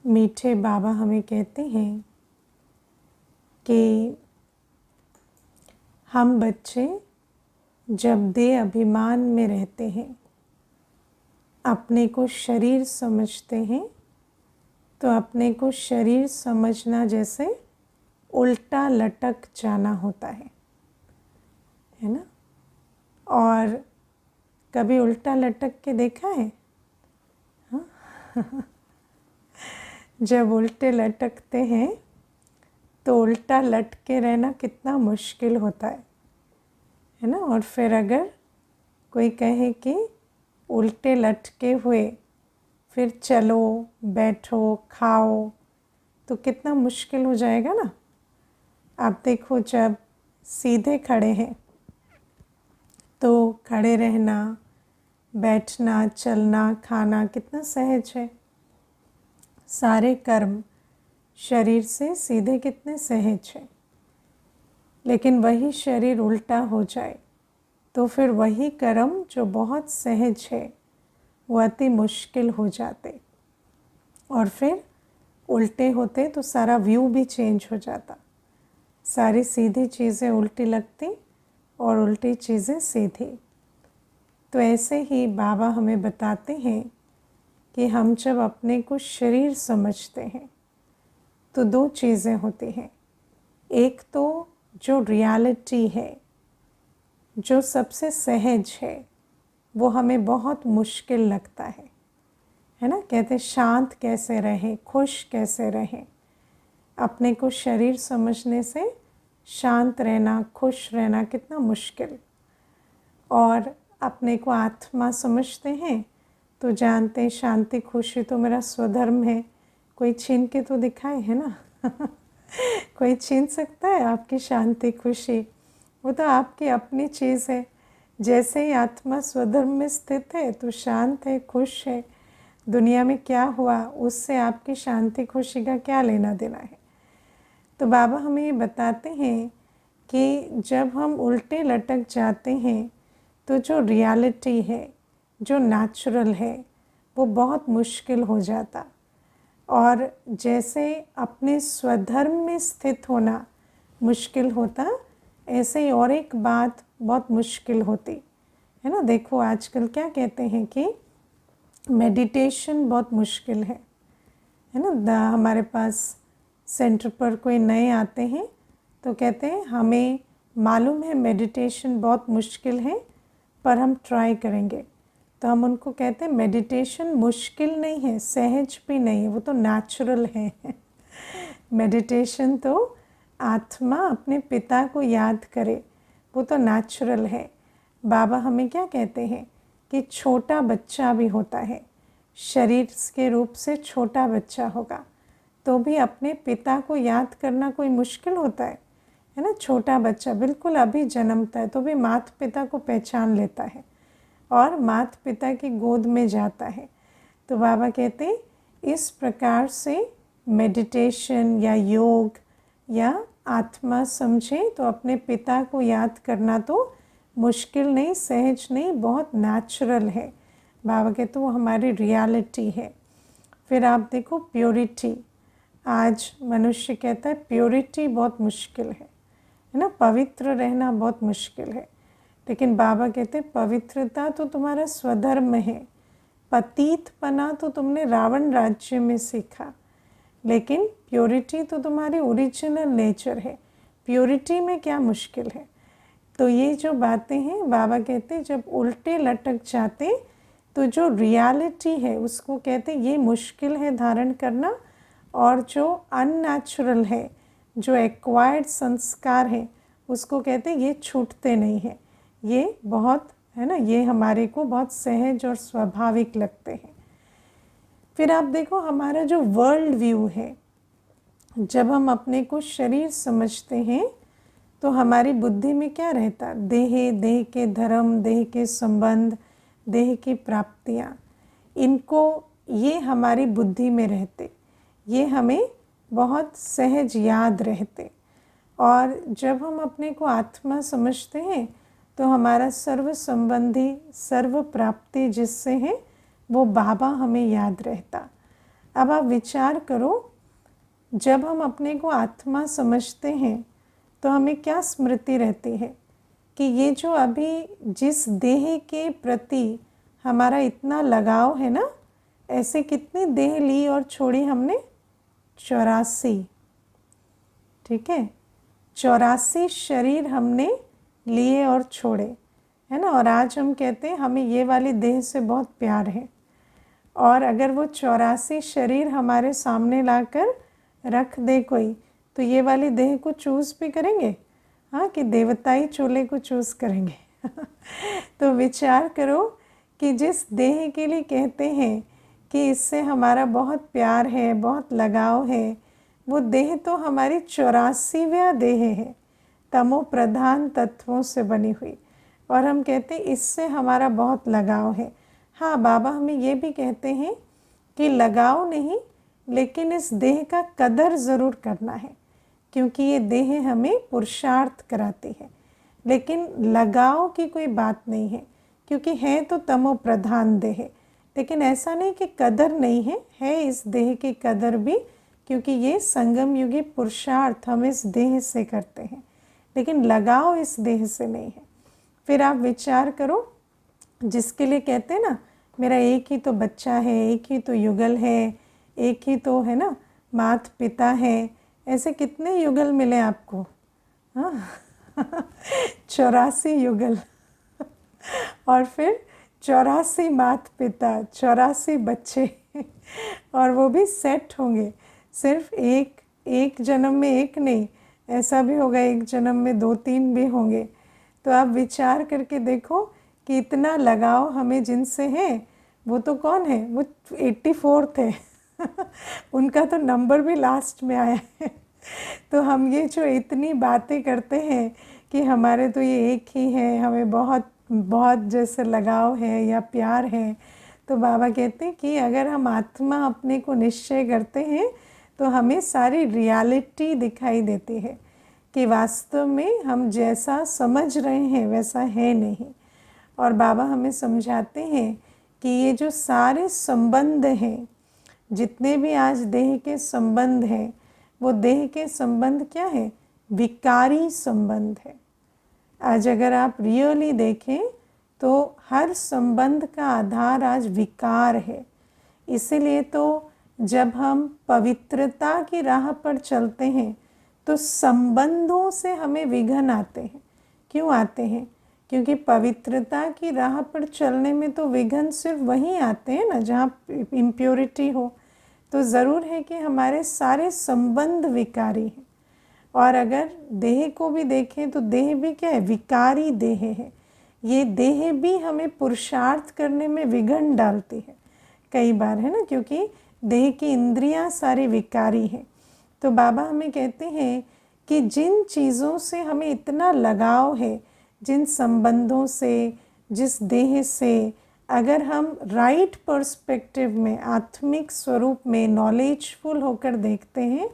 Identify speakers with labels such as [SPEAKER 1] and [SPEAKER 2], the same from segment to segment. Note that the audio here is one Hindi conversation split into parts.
[SPEAKER 1] मीठे बाबा हमें कहते हैं कि हम बच्चे जब देह अभिमान में रहते हैं, अपने को शरीर समझते हैं, तो अपने को शरीर समझना जैसे उल्टा लटक जाना होता है ना। और कभी उल्टा लटक के देखा है? हाँ? जब उल्टे लटकते हैं तो उल्टा लटके रहना कितना मुश्किल होता है ना। और फिर अगर कोई कहे कि उल्टे लटके हुए फिर चलो, बैठो, खाओ, तो कितना मुश्किल हो जाएगा ना। आप देखो, जब सीधे खड़े हैं तो खड़े रहना, बैठना, चलना, खाना कितना सहज है। सारे कर्म शरीर से सीधे कितने सहज है। लेकिन वही शरीर उल्टा हो जाए तो फिर वही कर्म जो बहुत सहज है वो अति मुश्किल हो जाते। और फिर उल्टे होते तो सारा व्यू भी चेंज हो जाता। सारी सीधी चीज़ें उल्टी लगती और उल्टी चीज़ें सीधी। तो ऐसे ही बाबा हमें बताते हैं कि हम जब अपने को शरीर समझते हैं तो दो चीज़ें होती हैं। एक तो जो रियलिटी है, जो सबसे सहज है, वो हमें बहुत मुश्किल लगता है ना। कहते शांत कैसे रहें, खुश कैसे रहें। अपने को शरीर समझने से शांत रहना, खुश रहना कितना मुश्किल। और अपने को आत्मा समझते हैं तो जानते हैं शांति खुशी तो मेरा स्वधर्म है। कोई छीन के तो दिखाए, है ना। कोई छीन सकता है आपकी शांति खुशी? वो तो आपकी अपनी चीज़ है। जैसे ही आत्मा स्वधर्म में स्थित है तो शांत है, खुश है। दुनिया में क्या हुआ उससे आपकी शांति खुशी का क्या लेना देना है। तो बाबा हमें ये बताते हैं कि जब हम उल्टे लटक जाते हैं तो जो रियलिटी है, जो नेचुरल है, वो बहुत मुश्किल हो जाता। और जैसे अपने स्वधर्म में स्थित होना मुश्किल होता, ऐसे ही और एक बात बहुत मुश्किल होती है ना। देखो आजकल क्या कहते हैं कि मेडिटेशन बहुत मुश्किल है ना। हमारे पास सेंटर पर कोई नए आते हैं तो कहते हैं हमें मालूम है मेडिटेशन बहुत मुश्किल है पर हम ट्राई करेंगे। तो हम उनको कहते हैं मेडिटेशन मुश्किल नहीं है, सहज भी नहीं है, वो तो नेचुरल है। मेडिटेशन तो आत्मा अपने पिता को याद करे, वो तो नेचुरल है। बाबा हमें क्या कहते हैं कि छोटा बच्चा भी होता है, शरीर के रूप से छोटा बच्चा होगा तो भी अपने पिता को याद करना कोई मुश्किल होता है ना। छोटा बच्चा बिल्कुल अभी जन्मता है तो भी माता पिता को पहचान लेता है और माता पिता की गोद में जाता है। तो बाबा कहते हैं इस प्रकार से मेडिटेशन या योग या आत्मा समझे तो अपने पिता को याद करना तो मुश्किल नहीं, सहज नहीं, बहुत नेचुरल है। बाबा कहते वो हमारी रियलिटी है। फिर आप देखो प्योरिटी, आज मनुष्य कहता है प्योरिटी बहुत मुश्किल है ना। पवित्र रहना बहुत मुश्किल है। लेकिन बाबा कहते हैं पवित्रता तो तुम्हारा स्वधर्म है, पतितपना तो तुमने रावण राज्य में सीखा, लेकिन प्योरिटी तो तुम्हारी ओरिजिनल नेचर है। प्योरिटी में क्या मुश्किल है? तो ये जो बातें हैं बाबा कहते हैं जब उल्टे लटक जाते तो जो रियलिटी है उसको कहते ये मुश्किल है धारण करना। और जो अननेचुरल है, जो एक्वायर्ड संस्कार है, उसको कहते ये छूटते नहीं हैं। ये बहुत है ना, ये हमारे को बहुत सहज और स्वाभाविक लगते हैं। फिर आप देखो हमारा जो वर्ल्ड व्यू है, जब हम अपने को शरीर समझते हैं तो हमारी बुद्धि में क्या रहता? देह, देह के धर्म, देह के संबंध, देह की प्राप्तियाँ, इनको ये हमारी बुद्धि में रहते, ये हमें बहुत सहज याद रहते। और जब हम अपने को आत्मा समझते हैं तो हमारा सर्व संबंधी, सर्व प्राप्ति जिससे है वो बाबा हमें याद रहता। अब आप विचार करो, जब हम अपने को आत्मा समझते हैं तो हमें क्या स्मृति रहती है कि ये जो अभी जिस देह के प्रति हमारा इतना लगाव है ना, ऐसे कितनी देह ली और छोड़ी हमने? 84। ठीक है, 84 शरीर हमने लिए और छोड़े, है ना। और आज हम कहते हैं हमें ये वाली देह से बहुत प्यार है। और अगर वो 84 शरीर हमारे सामने लाकर रख दे कोई, तो ये वाली देह को चूज़ भी करेंगे? हाँ, कि देवताई चोले को चूज़ करेंगे? तो विचार करो कि जिस देह के लिए कहते हैं कि इससे हमारा बहुत प्यार है, बहुत लगाव है, वो देह तो हमारी 84वां देह है, तमो प्रधान तत्वों से बनी हुई। और हम कहते हैं इससे हमारा बहुत लगाव है। हाँ, बाबा हमें ये भी कहते हैं कि लगाव नहीं, लेकिन इस देह का कदर ज़रूर करना है, क्योंकि ये देह हमें पुरुषार्थ कराती है। लेकिन लगाव की कोई बात नहीं है, क्योंकि है तो तमो प्रधान देह। लेकिन ऐसा नहीं कि कदर नहीं है इस देह की कदर भी, क्योंकि ये संगम युगी पुरुषार्थ हम इस देह से करते हैं, लेकिन लगाव इस देह से नहीं है। फिर आप विचार करो, जिसके लिए कहते हैं ना मेरा एक ही तो बच्चा है, एक ही तो युगल है, एक ही तो है ना माता पिता है, ऐसे कितने युगल मिले आपको? हाँ 84 युगल और फिर 84 माता पिता, 84 बच्चे और वो भी सेट होंगे। सिर्फ एक जन्म में एक नहीं, ऐसा भी होगा एक जन्म में 2-3 भी होंगे। तो आप विचार करके देखो कि इतना लगाव हमें जिनसे है, वो तो कौन है? वो 84 थे उनका तो नंबर भी लास्ट में आया है। तो हम ये जो इतनी बातें करते हैं कि हमारे तो ये एक ही है, हमें बहुत बहुत जैसे लगाव है या प्यार है, तो बाबा कहते हैं कि अगर हम आत्मा अपने को निश्चय करते हैं तो हमें सारी रियलिटी दिखाई देती है कि वास्तव में हम जैसा समझ रहे हैं वैसा है नहीं। और बाबा हमें समझाते हैं कि ये जो सारे संबंध हैं, जितने भी आज देह के संबंध हैं, वो देह के संबंध क्या है? विकारी संबंध है। आज अगर आप रियली देखें तो हर संबंध का आधार आज विकार है। इसीलिए तो जब हम पवित्रता की राह पर चलते हैं तो संबंधों से हमें विघ्न आते हैं। क्यों आते हैं? क्योंकि पवित्रता की राह पर चलने में तो विघ्न सिर्फ वहीं आते हैं ना जहाँ इम्प्योरिटी हो। तो ज़रूर है कि हमारे सारे संबंध विकारी हैं। और अगर देह को भी देखें तो देह भी क्या है? विकारी देह है। ये देह भी हमें पुरुषार्थ करने में विघ्न डालती है कई बार, है ना, क्योंकि देह की इंद्रियां सारी विकारी हैं। तो बाबा हमें कहते हैं कि जिन चीज़ों से हमें इतना लगाव है, जिन संबंधों से, जिस देह से, अगर हम राइट पर्सपेक्टिव में, आत्मिक स्वरूप में नॉलेजफुल होकर देखते हैं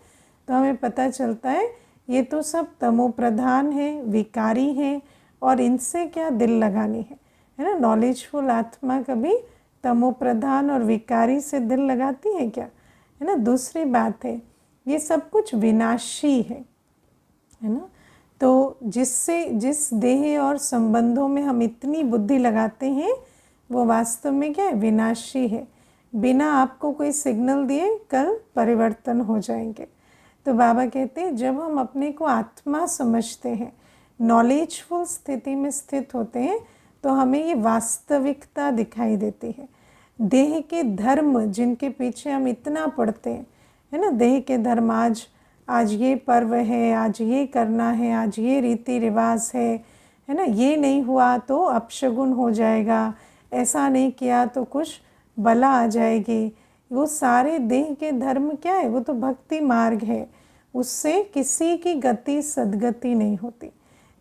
[SPEAKER 1] तो हमें पता चलता है ये तो सब तमो प्रधान है, विकारी हैं, और इनसे क्या दिल लगानी है ना। नॉलेजफुल आत्मा कभी तमो प्रधान और विकारी से दिल लगाती है क्या? है ना। दूसरी बात है, ये सब कुछ विनाशी है ना। तो जिस देह और संबंधों में हम इतनी बुद्धि लगाते हैं वो वास्तव में क्या है? विनाशी है। बिना आपको कोई सिग्नल दिए कल परिवर्तन हो जाएंगे। तो बाबा कहते हैं जब हम अपने को आत्मा समझते हैं, नॉलेजफुल स्थिति में स्थित होते हैं, तो हमें ये वास्तविकता दिखाई देती है। देह के धर्म जिनके पीछे हम इतना पढ़ते हैं, है ना, देह के धर्म, आज ये पर्व है, आज ये करना है, आज ये रीति रिवाज है ना, ये नहीं हुआ तो अपशगुन हो जाएगा, ऐसा नहीं किया तो कुछ बला आ जाएगी। वो सारे देह के धर्म क्या है? वो तो भक्ति मार्ग है, उससे किसी की गति सद्गति नहीं होती।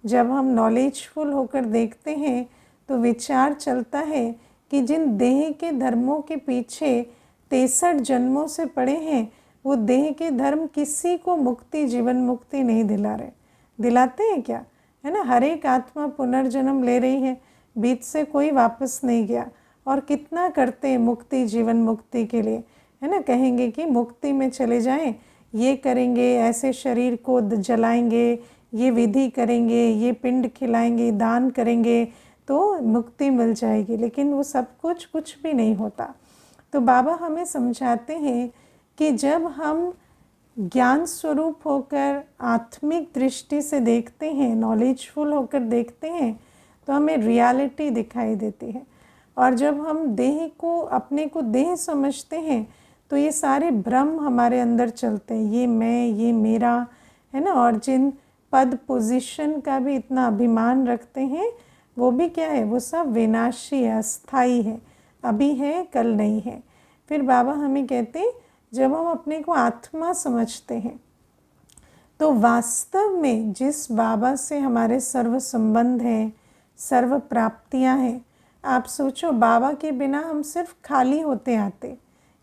[SPEAKER 1] जब हम नॉलेजफुल होकर देखते हैं तो विचार चलता है कि जिन देह के धर्मों के पीछे 63 जन्मों से पड़े हैं, वो देह के धर्म किसी को मुक्ति, जीवन मुक्ति नहीं दिला रहे। दिलाते हैं क्या? है ना, हर एक आत्मा पुनर्जन्म ले रही है, बीच से कोई वापस नहीं गया। और कितना करते हैं मुक्ति, जीवन मुक्ति के लिए, है ना, कहेंगे कि मुक्ति में चले जाएं, ये करेंगे, ऐसे शरीर को जलाएंगे, ये विधि करेंगे, ये पिंड खिलाएंगे, दान करेंगे तो मुक्ति मिल जाएगी, लेकिन वो सब कुछ भी नहीं होता। तो बाबा हमें समझाते हैं कि जब हम ज्ञान स्वरूप होकर आत्मिक दृष्टि से देखते हैं, नॉलेजफुल होकर देखते हैं, तो हमें रियलिटी दिखाई देती है। और जब हम देह को, अपने को देह समझते हैं, तो ये सारे भ्रम हमारे अंदर चलते हैं, ये मैं, ये मेरा, है ना। और जिन पद पोजीशन का भी इतना अभिमान रखते हैं, वो भी क्या है, वो सब विनाशी है, अस्थाई है, अभी है कल नहीं है। फिर बाबा हमें कहते हैं जब हम अपने को आत्मा समझते हैं, तो वास्तव में जिस बाबा से हमारे सर्व संबंध हैं, सर्व प्राप्तियां हैं, आप सोचो बाबा के बिना हम सिर्फ खाली होते आते,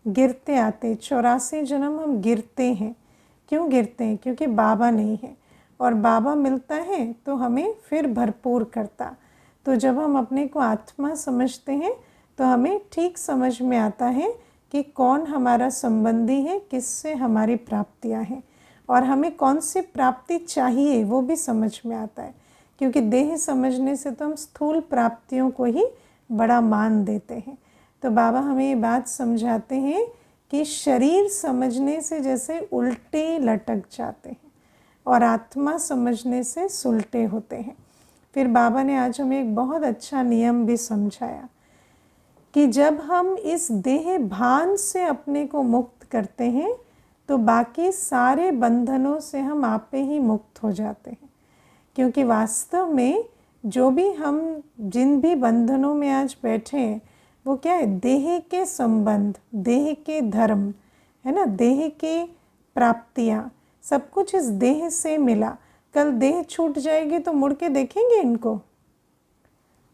[SPEAKER 1] गिरते आते, 84 जन्म हम गिरते हैं। क्यों गिरते हैं? क्योंकि बाबा नहीं है, और बाबा मिलता है तो हमें फिर भरपूर करता। तो जब हम अपने को आत्मा समझते हैं तो हमें ठीक समझ में आता है कि कौन हमारा संबंधी है, किससे हमारी प्राप्तियां हैं, और हमें कौन सी प्राप्ति चाहिए वो भी समझ में आता है। क्योंकि देह समझने से तो हम स्थूल प्राप्तियों को ही बड़ा मान देते हैं। तो बाबा हमें ये बात समझाते हैं कि शरीर समझने से जैसे उल्टे लटक जाते हैं और आत्मा समझने से सुलटे होते हैं। फिर बाबा ने आज हमें एक बहुत अच्छा नियम भी समझाया कि जब हम इस देह भान से अपने को मुक्त करते हैं, तो बाकी सारे बंधनों से हम आपे ही मुक्त हो जाते हैं। क्योंकि वास्तव में जो भी हम जिन भी बंधनों में आज बैठे हैं, वो क्या है, देह के संबंध, देह के धर्म, है ना, देह के प्राप्तियाँ, सब कुछ इस देह से मिला। कल देह छूट जाएगी तो मुड़ के देखेंगे इनको?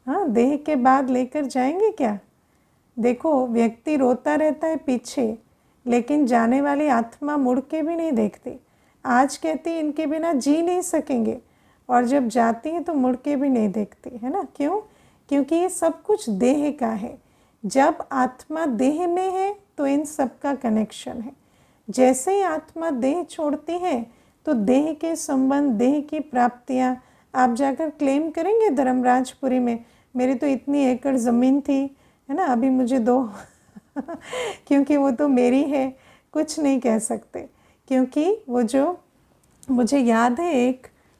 [SPEAKER 1] हाँ, देह के बाद लेकर जाएंगे क्या? देखो, व्यक्ति रोता रहता है पीछे, लेकिन जाने वाली आत्मा मुड़ के भी नहीं देखती। आज कहती है इनके बिना जी नहीं सकेंगे, और जब जाती है तो मुड़ के भी नहीं देखती, है ना। क्यों? क्योंकि ये सब कुछ देह का है। जब आत्मा देह में है तो इन सब का कनेक्शन है। जैसे ही आत्मा देह छोड़ती है तो देह के संबंध, देह की प्राप्तियाँ, आप जाकर क्लेम करेंगे धर्मराजपुरी में, मेरी तो इतनी एकड़ ज़मीन थी, है ना, अभी मुझे दो क्योंकि वो तो मेरी है, कुछ नहीं कह सकते। क्योंकि वो जो मुझे याद है,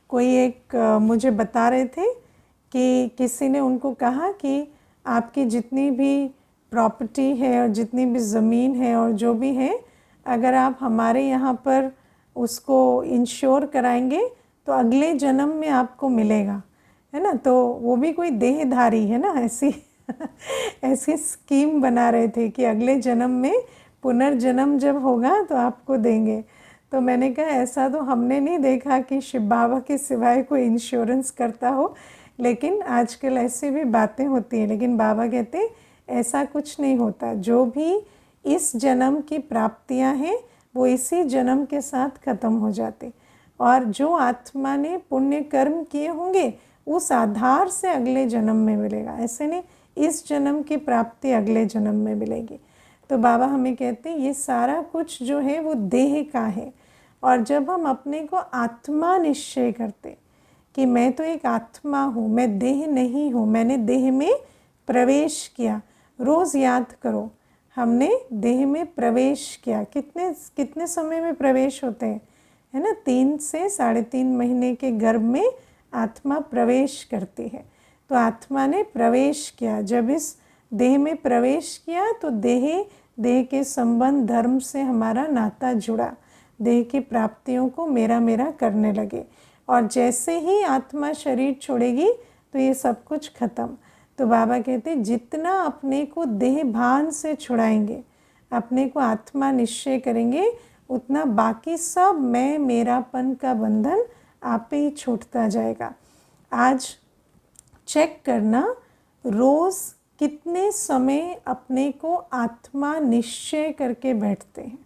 [SPEAKER 1] कोई मुझे बता रहे थे कि किसी ने उनको कहा कि आपकी जितनी भी प्रॉपर्टी है और जितनी भी ज़मीन है और जो भी है, अगर आप हमारे यहाँ पर उसको इंश्योर कराएंगे तो अगले जन्म में आपको मिलेगा, है ना। तो वो भी कोई देहधारी है ना, ऐसी ऐसी स्कीम बना रहे थे कि अगले जन्म में पुनर्जन्म जब होगा तो आपको देंगे। तो मैंने कहा ऐसा तो हमने नहीं देखा कि शिव बाबा के सिवाय कोई इंश्योरेंस करता हो, लेकिन आजकल ऐसी भी बातें होती हैं। लेकिन बाबा कहते ऐसा कुछ नहीं होता। जो भी इस जन्म की प्राप्तियां हैं वो इसी जन्म के साथ ख़त्म हो जाते, और जो आत्मा ने पुण्य कर्म किए होंगे उस आधार से अगले जन्म में मिलेगा। ऐसे नहीं इस जन्म की प्राप्ति अगले जन्म में मिलेगी। तो बाबा हमें कहते हैं ये सारा कुछ जो है वो देह का है। और जब हम अपने को आत्मा निश्चय करते कि मैं तो एक आत्मा हूँ, मैं देह नहीं हूँ, मैंने देह में प्रवेश किया। रोज़ याद करो, हमने देह में प्रवेश किया। कितने समय में प्रवेश होते हैं, है ना, 3 से 3.5 महीने के गर्भ में आत्मा प्रवेश करती है। तो आत्मा ने प्रवेश किया, जब इस देह में प्रवेश किया तो देह के संबंध, धर्म से हमारा नाता जुड़ा, देह की प्राप्तियों को मेरा मेरा करने लगे। और जैसे ही आत्मा शरीर छोड़ेगी तो ये सब कुछ खत्म। तो बाबा कहते जितना अपने को देह भान से छुड़ाएंगे, अपने को आत्मा निश्चय करेंगे, उतना बाकी सब मैं मेरापन का बंधन आप ही छूटता जाएगा। आज चेक करना, रोज़ कितने समय अपने को आत्मा निश्चय करके बैठते हैं,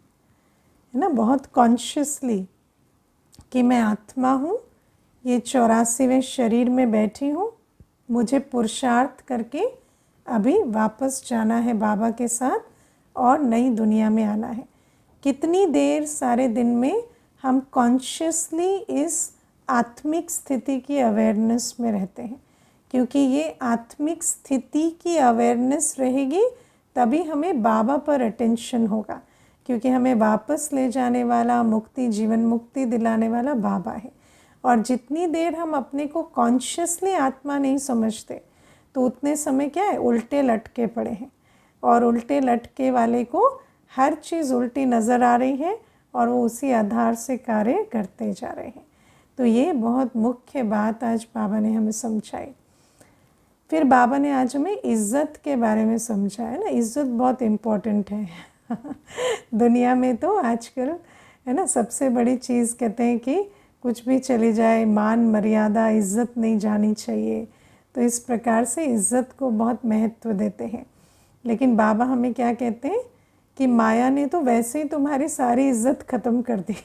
[SPEAKER 1] है ना, बहुत कॉन्शियसली कि मैं आत्मा हूँ, ये 84वें शरीर में बैठी हूँ, मुझे पुरुषार्थ करके अभी वापस जाना है बाबा के साथ और नई दुनिया में आना है। कितनी देर सारे दिन में हम कॉन्शियसली इस आत्मिक स्थिति की अवेयरनेस में रहते हैं, क्योंकि ये आत्मिक स्थिति की अवेयरनेस रहेगी तभी हमें बाबा पर अटेंशन होगा, क्योंकि हमें वापस ले जाने वाला, मुक्ति, जीवन मुक्ति दिलाने वाला बाबा है। और जितनी देर हम अपने को कॉन्शियसली आत्मा नहीं समझते तो उतने समय क्या है, उल्टे लटके पड़े हैं, और उल्टे लटके वाले को हर चीज़ उल्टी नज़र आ रही है और वो उसी आधार से कार्य करते जा रहे हैं। तो ये बहुत मुख्य बात आज बाबा ने हमें समझाई। फिर बाबा ने आज हमें इज़्ज़त के बारे में समझाया ना। इज़्ज़त बहुत इम्पोर्टेंट है दुनिया में तो आजकल, है ना, सबसे बड़ी चीज़ कहते हैं कि कुछ भी चली जाए, मान मर्यादा, इज़्ज़त नहीं जानी चाहिए। तो इस प्रकार से इज़्ज़त को बहुत महत्व देते हैं। लेकिन बाबा हमें क्या कहते हैं कि माया ने तो वैसे ही तुम्हारी सारी इज़्ज़त ख़त्म कर दी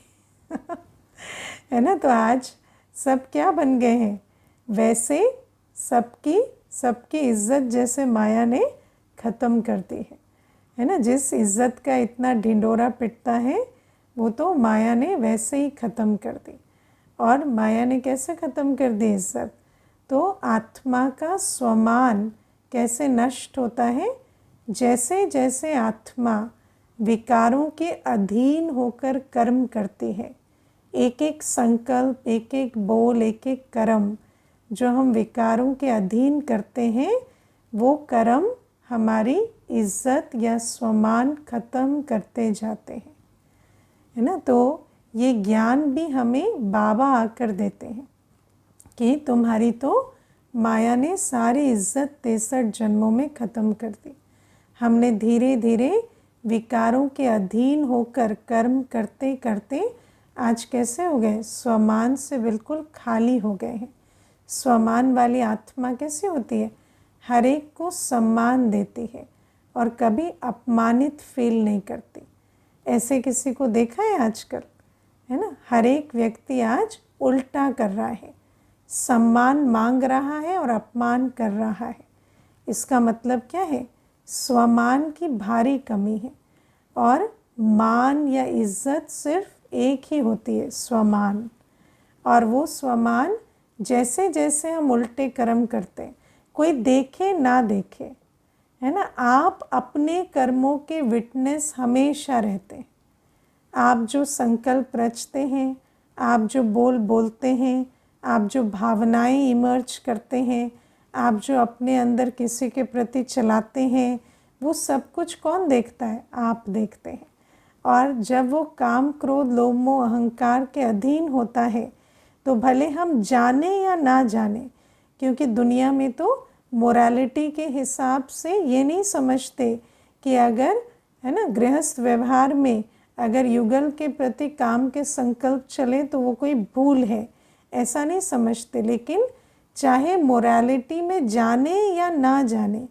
[SPEAKER 1] है ना। तो आज सब क्या बन गए हैं, वैसे सबकी इज़्ज़त जैसे माया ने ख़त्म कर दी है ना। जिस इज़्ज़त का इतना ढिंडोरा पिटता है वो तो माया ने वैसे ही ख़त्म कर दी। और माया ने कैसे ख़त्म कर दी इज़्ज़त, तो आत्मा का स्वमान कैसे नष्ट होता है, जैसे जैसे आत्मा विकारों के अधीन होकर कर्म करती है। एक एक संकल्प, एक एक बोल, एक एक कर्म जो हम विकारों के अधीन करते हैं, वो कर्म हमारी इज़्ज़त या स्वमान ख़त्म करते जाते हैं, है ना। तो ये ज्ञान भी हमें बाबा आकर देते हैं कि तुम्हारी तो माया ने सारी इज़्ज़त 63 जन्मों में ख़त्म कर दी। हमने धीरे धीरे विकारों के अधीन होकर कर्म करते करते आज कैसे हो गए, स्वमान से बिल्कुल खाली हो गए हैं। स्वमान वाली आत्मा कैसी होती है, हर एक को सम्मान देती है और कभी अपमानित फील नहीं करती। ऐसे किसी को देखा है आजकल, है ना। हर एक व्यक्ति आज उल्टा कर रहा है, सम्मान मांग रहा है और अपमान कर रहा है। इसका मतलब क्या है, स्वमान की भारी कमी है। और मान या इज़्ज़त सिर्फ एक ही होती है, स्वमान। और वो स्वमान जैसे जैसे हम उल्टे कर्म करते हैं, कोई देखे ना देखे, है ना, आप अपने कर्मों के विटनेस हमेशा रहते हैं। आप जो संकल्प रचते हैं, आप जो बोल बोलते हैं, आप जो भावनाएं इमर्ज करते हैं, आप जो अपने अंदर किसी के प्रति चलाते हैं, वो सब कुछ कौन देखता है, आप देखते हैं। और जब वो काम, क्रोध, लोभ, मोह, अहंकार के अधीन होता है तो भले हम जाने या ना जाने, क्योंकि दुनिया में तो मोरालिटी के हिसाब से ये नहीं समझते कि अगर, है ना, गृहस्थ व्यवहार में अगर युगल के प्रति काम के संकल्प चले तो वो कोई भूल है, ऐसा नहीं समझते। लेकिन चाहे मोरालिटी में जाने या ना जाने,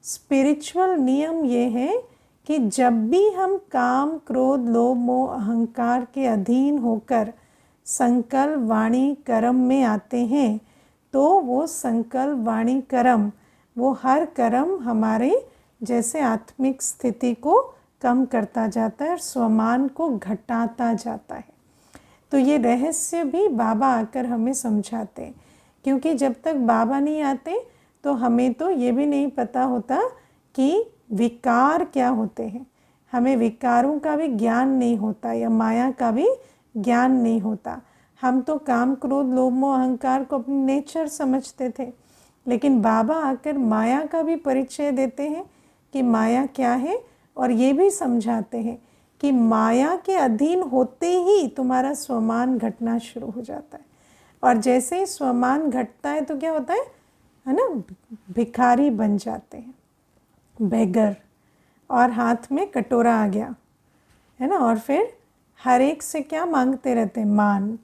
[SPEAKER 1] स्पिरिचुअल नियम ये है कि जब भी हम काम, क्रोध, लोभ, मोह, अहंकार के अधीन होकर संकल्प, वाणी, कर्म में आते हैं तो वो संकल्प, वाणी, कर्म, वो हर कर्म हमारे जैसे आत्मिक स्थिति को कम करता जाता है और स्वमान को घटाता जाता है। तो ये रहस्य भी बाबा आकर हमें समझाते हैं, क्योंकि जब तक बाबा नहीं आते तो हमें तो ये भी नहीं पता होता कि विकार क्या होते हैं। हमें विकारों का भी ज्ञान नहीं होता या माया का भी ज्ञान नहीं होता। हम तो काम, क्रोध, लोभ, मोह, अहंकार को अपनी नेचर समझते थे, लेकिन बाबा आकर माया का भी परिचय देते हैं कि माया क्या है, और ये भी समझाते हैं कि माया के अधीन होते ही तुम्हारा स्वमान घटना शुरू हो जाता है। और जैसे ही स्वमान घटता है तो क्या होता है ना, भिखारी बन जाते हैं, बेगर, और हाथ में कटोरा आ गया, है ना। और फिर हर एक से क्या मांगते रहते हैं, मान।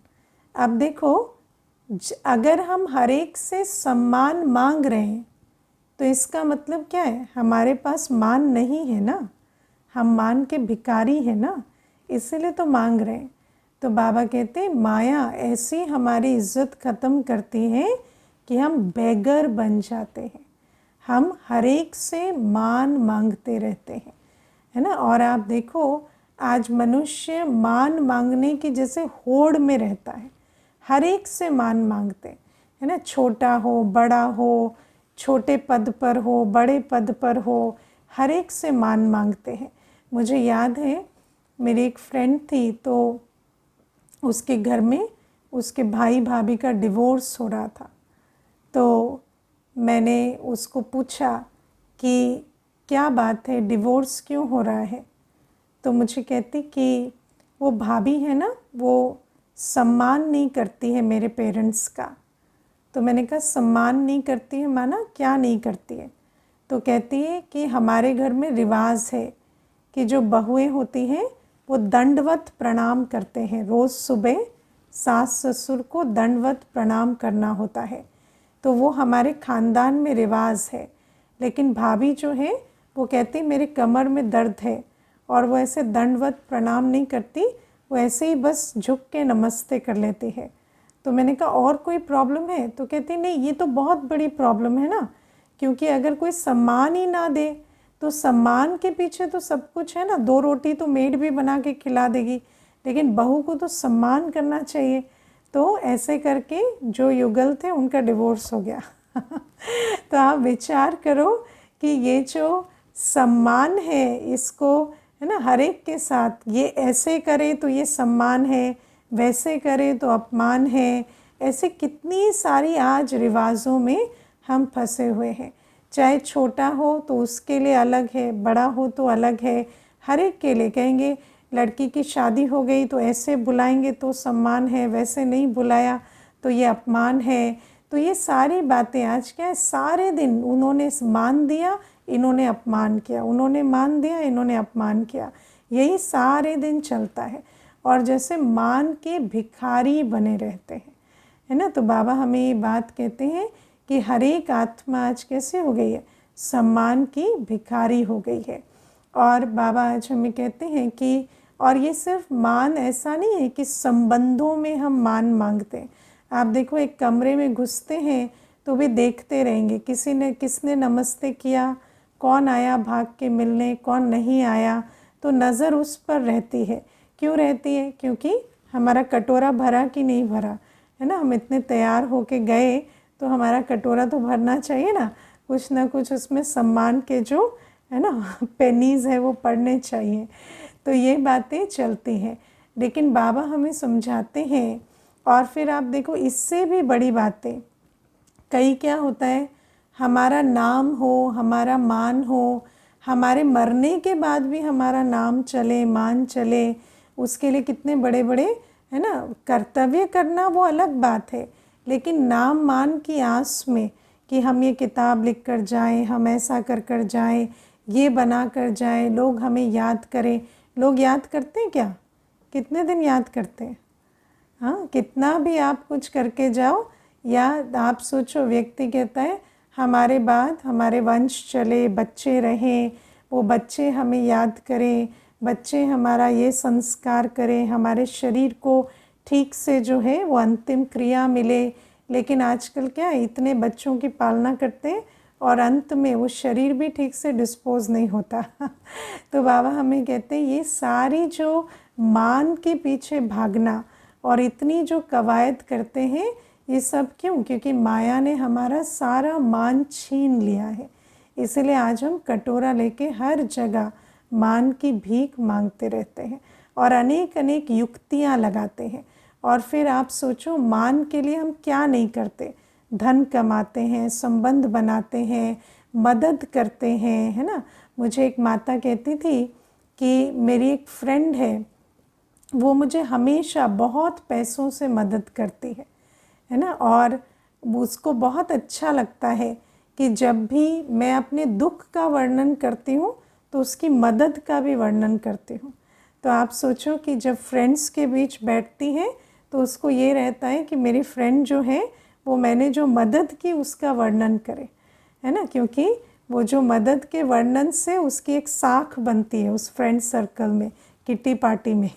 [SPEAKER 1] अब देखो, अगर हम हर एक से सम्मान मांग रहे हैं तो इसका मतलब क्या है, हमारे पास मान नहीं है ना, हम मान के भिखारी हैं ना, इसीलिए तो मांग रहे हैं। तो बाबा कहते हैं माया ऐसी हमारी इज्जत ख़त्म करती है कि हम बेगर बन जाते हैं। हम हर एक से मान मांगते रहते हैं। है ना। और आप देखो आज मनुष्य मान मांगने की जैसे होड़ में रहता है, हर एक से मान मांगते हैं, है ना। छोटा हो बड़ा हो, छोटे पद पर हो बड़े पद पर हो, हर एक से मान मांगते हैं। मुझे याद है मेरी एक फ्रेंड थी, तो उसके घर में उसके भाई भाभी का डिवोर्स हो रहा था। तो मैंने उसको पूछा कि क्या बात है, डिवोर्स क्यों हो रहा है। तो मुझे कहती कि वो भाभी है ना, वो सम्मान नहीं करती है मेरे पेरेंट्स का। तो मैंने कहा सम्मान नहीं करती है माना क्या नहीं करती है। तो कहती है कि हमारे घर में रिवाज है कि जो बहुएं होती हैं वो दंडवत प्रणाम करते हैं, रोज़ सुबह सास ससुर को दंडवत प्रणाम करना होता है। तो वो हमारे ख़ानदान में रिवाज है। लेकिन भाभी जो है वो कहती मेरे कमर में दर्द है, और वो ऐसे दंडवत प्रणाम नहीं करती, वो ऐसे ही बस झुक के नमस्ते कर लेती है। तो मैंने कहा और कोई प्रॉब्लम है। तो कहती नहीं, ये तो बहुत बड़ी प्रॉब्लम है ना, क्योंकि अगर कोई सम्मान ही ना दे तो सम्मान के पीछे तो सब कुछ है ना। 2 रोटी तो मेड भी बना के खिला देगी, लेकिन बहू को तो सम्मान करना चाहिए। तो ऐसे करके जो युगल थे उनका डिवोर्स हो गया। तो आप विचार करो कि ये जो सम्मान है इसको, है ना, हर एक के साथ ये ऐसे करे तो ये सम्मान है, वैसे करे तो अपमान है। ऐसे कितनी सारी आज रिवाजों में हम फंसे हुए हैं। चाहे छोटा हो तो उसके लिए अलग है, बड़ा हो तो अलग है। हर एक के लिए कहेंगे लड़की की शादी हो गई तो ऐसे बुलाएंगे तो सम्मान है, वैसे नहीं बुलाया तो ये अपमान है। तो ये सारी बातें आज क्या है, सारे दिन उन्होंने मान दिया इन्होंने अपमान किया, उन्होंने मान दिया इन्होंने अपमान किया, यही सारे दिन चलता है। और जैसे मान के भिखारी बने रहते हैं, है ना। तो बाबा हमें ये बात कहते हैं कि हर एक आत्मा आज कैसे हो गई है, सम्मान की भिखारी हो गई है। और बाबा आज हमें कहते हैं कि और ये सिर्फ मान ऐसा नहीं है कि संबंधों में हम मान मांगते हैं। आप देखो एक कमरे में घुसते हैं तो भी देखते रहेंगे किसने नमस्ते किया, कौन आया भाग के मिलने, कौन नहीं आया, तो नज़र उस पर रहती है। क्यों रहती है? क्योंकि हमारा कटोरा भरा कि नहीं भरा, है ना। हम इतने तैयार होके गए तो हमारा कटोरा तो भरना चाहिए ना कुछ उसमें सम्मान के जो है ना पेनीज़ है वो पड़ने चाहिए। तो ये बातें चलती हैं, लेकिन बाबा हमें समझाते हैं। और फिर आप देखो इससे भी बड़ी बातें कई क्या होता है, हमारा नाम हो, हमारा मान हो, हमारे मरने के बाद भी हमारा नाम चले, मान चले, उसके लिए कितने बड़े बड़े, है ना, कर्तव्य करना वो अलग बात है। लेकिन नाम मान की आस में कि हम ये किताब लिख कर जाएँ, हम ऐसा कर कर जाएँ, ये बना कर जाएँ, लोग हमें याद करें। लोग याद करते हैं क्या? कितने दिन याद करते हैं? हाँ, कितना भी आप कुछ करके जाओ, या आप सोचो व्यक्ति कहता है हमारे बाद हमारे वंश चले, बच्चे रहें, वो बच्चे हमें याद करें, बच्चे हमारा ये संस्कार करें, हमारे शरीर को ठीक से जो है वो अंतिम क्रिया मिले। लेकिन आजकल क्या है, इतने बच्चों की पालना करते हैं और अंत में वो शरीर भी ठीक से डिस्पोज नहीं होता। तो बाबा हमें कहते हैं ये सारी जो मान के पीछे भागना और इतनी जो कवायद करते हैं, ये सब क्यों? क्योंकि माया ने हमारा सारा मान छीन लिया है। इसलिए आज हम कटोरा लेके हर जगह मान की भीख मांगते रहते हैं और अनेक अनेक युक्तियाँ लगाते हैं। और फिर आप सोचो मान के लिए हम क्या नहीं करते, धन कमाते हैं, संबंध बनाते हैं, मदद करते हैं, है ना। मुझे एक माता कहती थी कि मेरी एक फ्रेंड है, वो मुझे हमेशा बहुत पैसों से मदद करती है ना। और उसको बहुत अच्छा लगता है कि जब भी मैं अपने दुख का वर्णन करती हूँ तो उसकी मदद का भी वर्णन करती हूँ। तो आप सोचो कि जब फ्रेंड्स के बीच बैठती हैं तो उसको ये रहता है कि मेरी फ्रेंड जो है वो मैंने जो मदद की उसका वर्णन करे, है ना। क्योंकि वो जो मदद के वर्णन से उसकी एक साख बनती है उस फ्रेंड सर्कल में, किटी पार्टी में।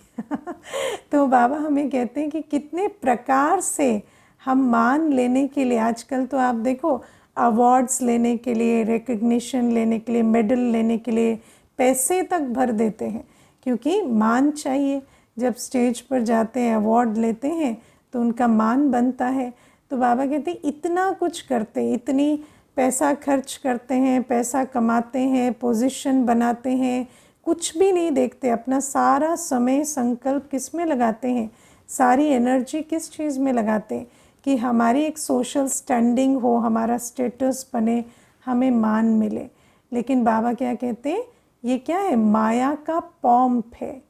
[SPEAKER 1] तो बाबा हमें कहते हैं कि कितने प्रकार से हम मान लेने के लिए, आजकल तो आप देखो अवार्ड्स लेने के लिए, रिकग्निशन लेने के लिए, मेडल लेने के लिए, पैसे तक भर देते हैं, क्योंकि मान चाहिए। जब स्टेज पर जाते हैं, अवार्ड लेते हैं, तो उनका मान बनता है। तो बाबा कहते हैं इतना कुछ करते हैं, इतनी पैसा खर्च करते हैं, पैसा कमाते हैं, पोजीशन बनाते हैं, कुछ भी नहीं देखते। अपना सारा समय संकल्प किस में लगाते हैं, सारी एनर्जी किस चीज़ में लगाते हैं कि हमारी एक सोशल स्टैंडिंग हो, हमारा स्टेटस बने, हमें मान मिले। लेकिन बाबा क्या कहते हैं, ये क्या है, माया का पॉम्प है।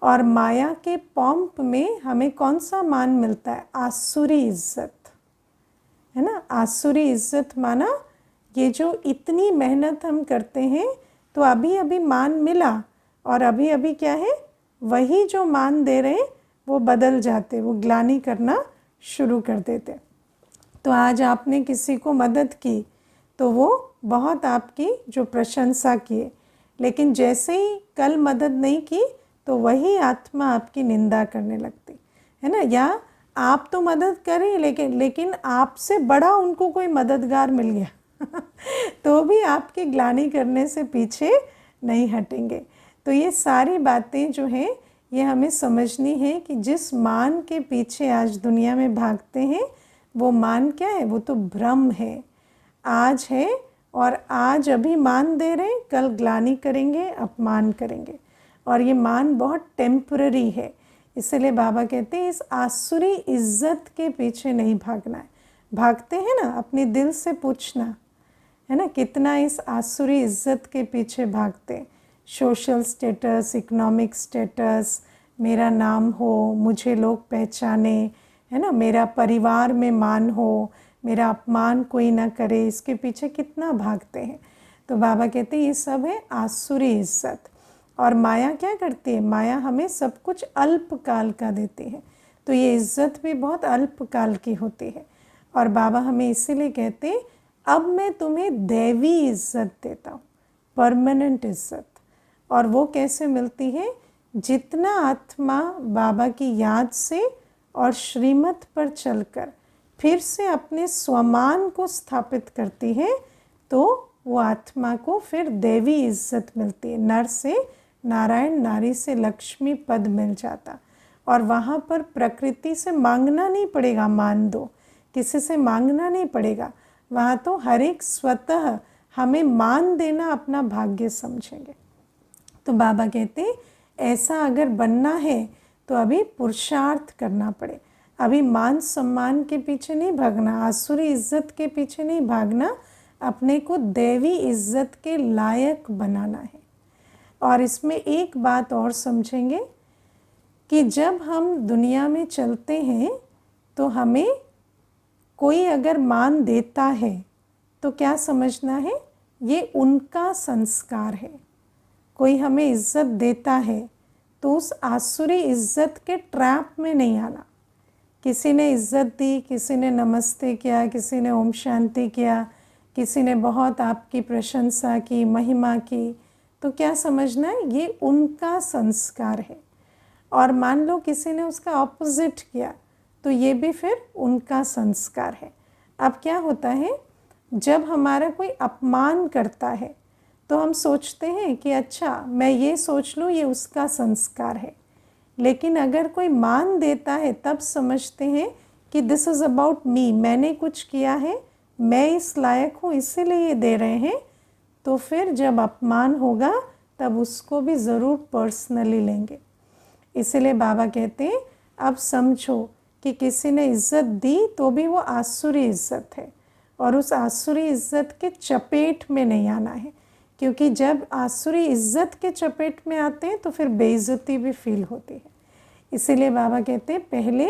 [SPEAKER 1] और माया के पॉम्प में हमें कौन सा मान मिलता है, आसुरी इज्जत, है ना। आसुरी इज्जत माना ये जो इतनी मेहनत हम करते हैं, तो अभी अभी मान मिला, और अभी अभी क्या है, वही जो मान दे रहे हैं वो बदल जाते, वो ग्लानि करना शुरू कर देते। तो आज आपने किसी को मदद की तो वो बहुत आपकी जो प्रशंसा किए, लेकिन जैसे ही कल मदद नहीं की तो वही आत्मा आपकी निंदा करने लगती है ना। या आप तो मदद करें, लेकिन आपसे बड़ा उनको कोई मददगार मिल गया तो भी आपकी ग्लानि करने से पीछे नहीं हटेंगे। तो ये सारी बातें जो हैं ये हमें समझनी है कि जिस मान के पीछे आज दुनिया में भागते हैं, वो मान क्या है, वो तो भ्रम है। आज है और आज अभी मान दे रहे हैं, कल ग्लानि करेंगे, अपमान करेंगे, और ये मान बहुत टेम्पररी है। इसलिए बाबा कहते हैं इस आसुरी इज्जत के पीछे नहीं भागना है। भागते हैं ना, अपने दिल से पूछना है ना, कितना इस आसुरी इज्जत के पीछे भागते। सोशल स्टेटस, इकोनॉमिक स्टेटस, मेरा नाम हो, मुझे लोग पहचाने, है ना, मेरा परिवार में मान हो, मेरा अपमान कोई ना करे, इसके पीछे कितना भागते हैं। तो बाबा कहते हैं ये सब है आसुरी इज्जत। और माया क्या करती है, माया हमें सब कुछ अल्पकाल का देती है। तो ये इज्जत भी बहुत अल्पकाल की होती है। और बाबा हमें इसीलिए कहते हैं अब मैं तुम्हें दैवी इज्जत देता हूँ, परमानेंट इज्जत। और वो कैसे मिलती है, जितना आत्मा बाबा की याद से और श्रीमत पर चलकर फिर से अपने स्वमान को स्थापित करती है, तो वो आत्मा को फिर देवी इज्जत मिलती है। नर से नारायण, नारी से लक्ष्मी पद मिल जाता। और वहाँ पर प्रकृति से मांगना नहीं पड़ेगा, मान दो, किसी से मांगना नहीं पड़ेगा। वहाँ तो हर एक स्वतः हमें मान देना अपना भाग्य समझेंगे। तो बाबा कहते ऐसा अगर बनना है तो अभी पुरुषार्थ करना पड़े। अभी मान सम्मान के पीछे नहीं भागना, आसुरी इज्जत के पीछे नहीं भागना, अपने को देवी इज्जत के लायक बनाना है। और इसमें एक बात और समझेंगे कि जब हम दुनिया में चलते हैं तो हमें कोई अगर मान देता है तो क्या समझना है, ये उनका संस्कार है। कोई हमें इज्जत देता है तो उस आसुरी इज्जत के ट्रैप में नहीं आना। किसी ने इज्जत दी, किसी ने नमस्ते किया, किसी ने ओम शांति किया, किसी ने बहुत आपकी प्रशंसा की, महिमा की, तो क्या समझना है, ये उनका संस्कार है। और मान लो किसी ने उसका ऑपोजिट किया तो ये भी फिर उनका संस्कार है। अब क्या होता है, जब हमारा कोई अपमान करता है तो हम सोचते हैं कि अच्छा मैं ये सोच लूँ ये उसका संस्कार है। लेकिन अगर कोई मान देता है तब समझते हैं कि दिस इज़ अबाउट मी, मैंने कुछ किया है, मैं इस लायक हूँ, इसीलिए ये दे रहे हैं। तो फिर जब अपमान होगा तब उसको भी ज़रूर पर्सनली लेंगे। इसीलिए बाबा कहते हैं अब समझो कि किसी ने इज्जत दी तो भी वो आसुरी इज्जत है, और उस आसुरी इज्जत के चपेट में नहीं आना है। क्योंकि जब आसुरी इज्जत के चपेट में आते हैं तो फिर बेइज्जती भी फील होती है। इसीलिए बाबा कहते हैं पहले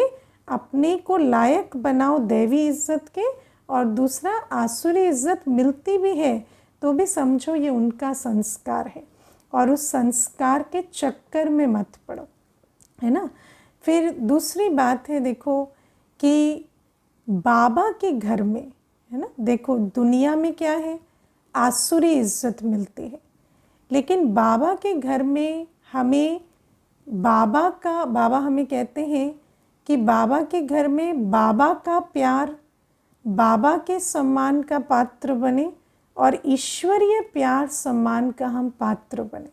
[SPEAKER 1] अपने को लायक बनाओ देवी इज्जत के, और दूसरा आसुरी इज्जत मिलती भी है तो भी समझो ये उनका संस्कार है, और उस संस्कार के चक्कर में मत पड़ो, है ना। फिर दूसरी बात है देखो कि बाबा के घर में, है ना, देखो दुनिया में क्या है, आसुरी इज्जत मिलती है, लेकिन बाबा के घर में हमें बाबा हमें कहते हैं कि बाबा के घर में बाबा का प्यार, बाबा के सम्मान का पात्र बने, और ईश्वरीय प्यार सम्मान का हम पात्र बने।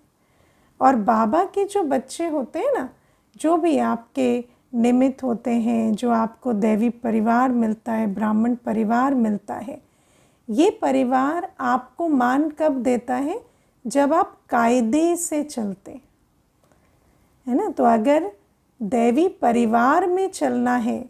[SPEAKER 1] और बाबा के जो बच्चे होते हैं ना, जो भी आपके निमित्त होते हैं, जो आपको दैवी परिवार मिलता है, ब्राह्मण परिवार मिलता है, ये परिवार आपको मान कब देता है? जब आप कायदे से चलते हैं, है ना। तो अगर दैवी परिवार में चलना है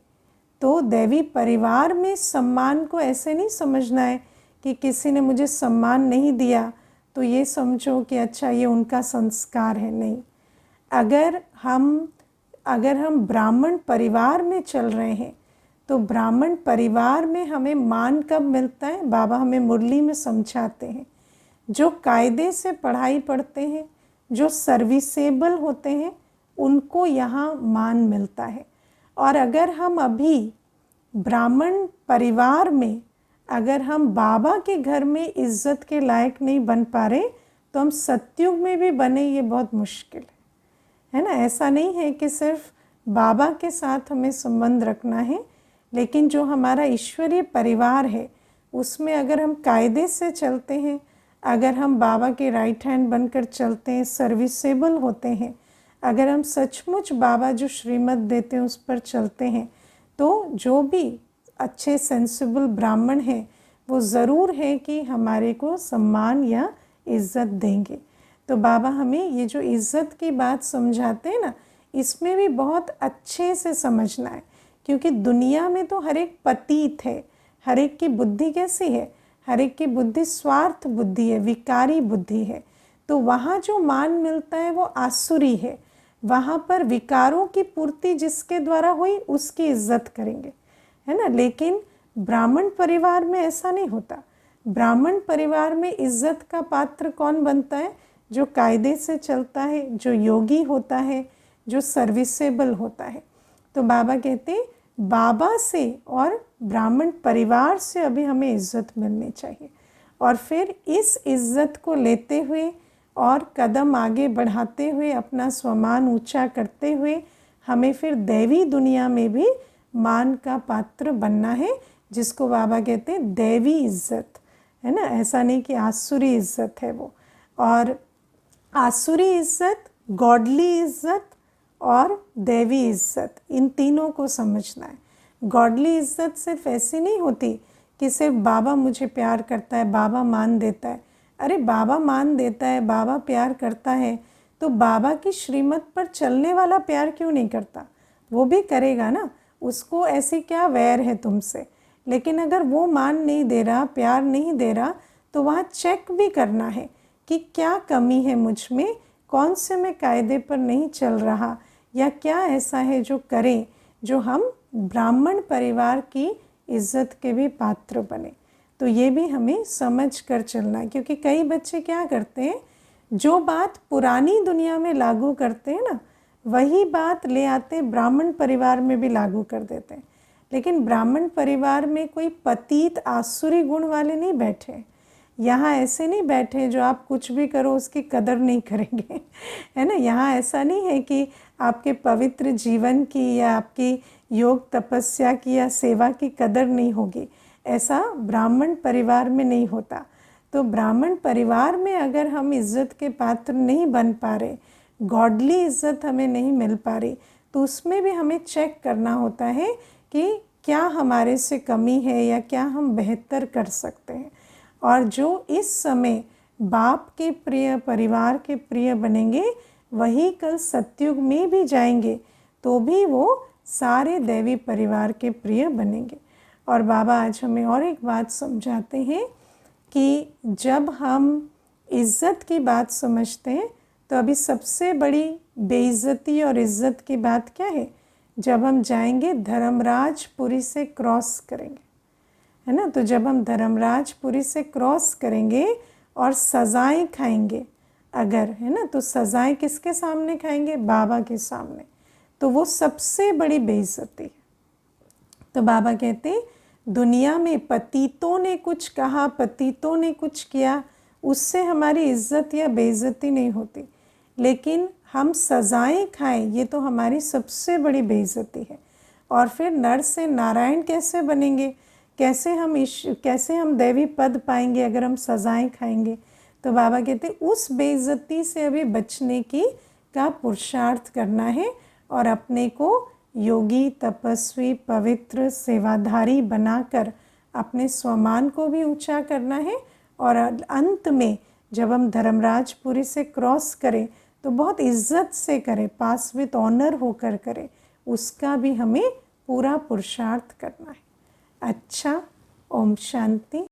[SPEAKER 1] तो दैवी परिवार में सम्मान को ऐसे नहीं समझना है कि किसी ने मुझे सम्मान नहीं दिया तो ये समझो कि अच्छा ये उनका संस्कार है। नहीं, अगर हम ब्राह्मण परिवार में चल रहे हैं तो ब्राह्मण परिवार में हमें मान कब मिलता है? बाबा हमें मुरली में समझाते हैं, जो कायदे से पढ़ाई पढ़ते हैं, जो सर्विसेबल होते हैं, उनको यहाँ मान मिलता है। और अगर हम अभी ब्राह्मण परिवार में, अगर हम बाबा के घर में इज्जत के लायक नहीं बन पा रहे तो हम सतयुग में भी बने, ये बहुत मुश्किल है ना। ऐसा नहीं है कि सिर्फ बाबा के साथ हमें संबंध रखना है, लेकिन जो हमारा ईश्वरीय परिवार है उसमें अगर हम कायदे से चलते हैं, अगर हम बाबा के राइट हैंड बनकर चलते हैं, सर्विसेबल होते हैं, अगर हम सचमुच बाबा जो श्रीमत देते हैं उस पर चलते हैं, तो जो भी अच्छे सेंसिबल ब्राह्मण हैं वो ज़रूर है कि हमारे को सम्मान या इज़्ज़त देंगे। तो बाबा हमें ये जो इज़्ज़त की बात समझाते हैं ना, इसमें भी बहुत अच्छे से समझना है, क्योंकि दुनिया में तो हर एक पतित है, हर एक की बुद्धि कैसी है? हर एक की बुद्धि स्वार्थ बुद्धि है, विकारी बुद्धि है। तो वहाँ जो मान मिलता है वो आसुरी है। वहाँ पर विकारों की पूर्ति जिसके द्वारा हुई उसकी इज्जत करेंगे, है ना। लेकिन ब्राह्मण परिवार में ऐसा नहीं होता। ब्राह्मण परिवार में इज्जत का पात्र कौन बनता है? जो कायदे से चलता है, जो योगी होता है, जो सर्विसेबल होता है। तो बाबा कहते हैं बाबा से और ब्राह्मण परिवार से अभी हमें इज्जत मिलनी चाहिए, और फिर इस इज्जत को लेते हुए और कदम आगे बढ़ाते हुए, अपना स्वमान ऊंचा करते हुए हमें फिर दैवी दुनिया में भी मान का पात्र बनना है, जिसको बाबा कहते हैं दैवी इज्जत, है ना। ऐसा नहीं कि आसुरी इज्जत है वो। और आसुरी इज्जत, गॉडली इज्जत और दैवी इज्जत, इन तीनों को समझना है। गॉडली इज्जत सिर्फ ऐसी नहीं होती कि सिर्फ बाबा मुझे प्यार करता है, बाबा मान देता है। अरे बाबा मान देता है, बाबा प्यार करता है, तो बाबा की श्रीमत पर चलने वाला प्यार क्यों नहीं करता? वो भी करेगा ना, उसको ऐसी क्या वैर है तुमसे। लेकिन अगर वो मान नहीं दे रहा, प्यार नहीं दे रहा, तो वहाँ चेक भी करना है कि क्या कमी है मुझ में, कौन से मैं कायदे पर नहीं चल रहा, या क्या ऐसा है जो करें जो हम ब्राह्मण परिवार की इज्जत के भी पात्र बने। तो ये भी हमें समझ कर चलना है, क्योंकि कई बच्चे क्या करते हैं, जो बात पुरानी दुनिया में लागू करते हैं ना, वही बात ले आते ब्राह्मण परिवार में भी लागू कर देते हैं। लेकिन ब्राह्मण परिवार में कोई पतित आसुरी गुण वाले नहीं बैठे, यहाँ ऐसे नहीं बैठे जो आप कुछ भी करो उसकी कदर नहीं करेंगे, है ना। यहाँ ऐसा नहीं है कि आपके पवित्र जीवन की या आपकी योग तपस्या की या सेवा की कदर नहीं होगी, ऐसा ब्राह्मण परिवार में नहीं होता। तो ब्राह्मण परिवार में अगर हम इज्जत के पात्र नहीं बन पा रहे, गॉडली इज्जत हमें नहीं मिल पा रही, तो उसमें भी हमें चेक करना होता है कि क्या हमारे से कमी है या क्या हम बेहतर कर सकते हैं। और जो इस समय बाप के प्रिय, परिवार के प्रिय बनेंगे, वही कल सतयुग में भी जाएंगे तो भी वो सारे दैवी परिवार के प्रिय बनेंगे। और बाबा आज हमें और एक बात समझाते हैं कि जब हम इज़्ज़त की बात समझते हैं तो अभी सबसे बड़ी बेइज्जती और इज़्ज़त की बात क्या है? जब हम जाएंगे धर्मराजपुरी से क्रॉस करेंगे, है ना। तो जब हम धर्मराजपुरी से क्रॉस करेंगे और सज़ाएं खाएंगे अगर, है ना, तो सज़ाएं किसके सामने खाएंगे? बाबा के सामने। तो वो सबसे बड़ी बेइज्जती है। तो बाबा कहते हैं दुनिया में पतितों ने कुछ कहा, पतितों ने कुछ किया, उससे हमारी इज्जत या बेइज्जती नहीं होती, लेकिन हम सज़ाएं खाएं, ये तो हमारी सबसे बड़ी बेइज्जती है। और फिर नर से नारायण कैसे बनेंगे? कैसे हम दैवी पद पाएंगे अगर हम सजाएं खाएंगे। तो बाबा कहते उस बेइज्जती से अभी बचने का पुरुषार्थ करना है और अपने को योगी, तपस्वी, पवित्र, सेवाधारी बनाकर अपने स्वमान को भी ऊंचा करना है। और अंत में जब हम धर्मराजपुरी से क्रॉस करें तो बहुत इज्जत से करें, पास विथ ऑनर होकर करें, उसका भी हमें पूरा पुरुषार्थ करना है। अच्छा, ओम शांति।